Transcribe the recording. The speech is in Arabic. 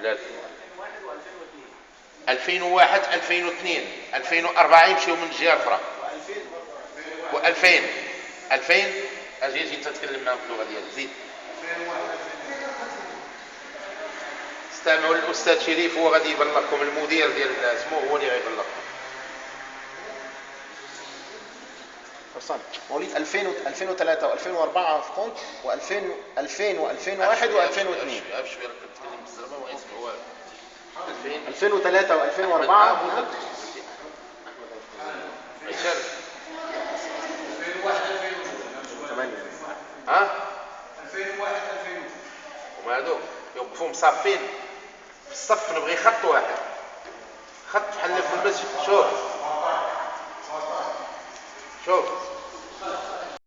لا 2001 2002 2004 يمشيو من الجهه الاخرى و2000 2000 اجي تتكلم معاهم باللغه ديالك زيد. استمعوا للاستاذ شريف هو غادي يبلغكم المدير ديال اسمه هو اللي غيبلغكم. مواليد 2003 و2004 في كونت و2000 و2001 و2002 شويه راك كتكلم بالزربه وما يسمعوا والو. 2003 و2004 يشارك 2008 ها 2001 2002 وما هادو يوقفوا مصافين في الصف نبغي خط واحد خط بحال في المسجد. شوف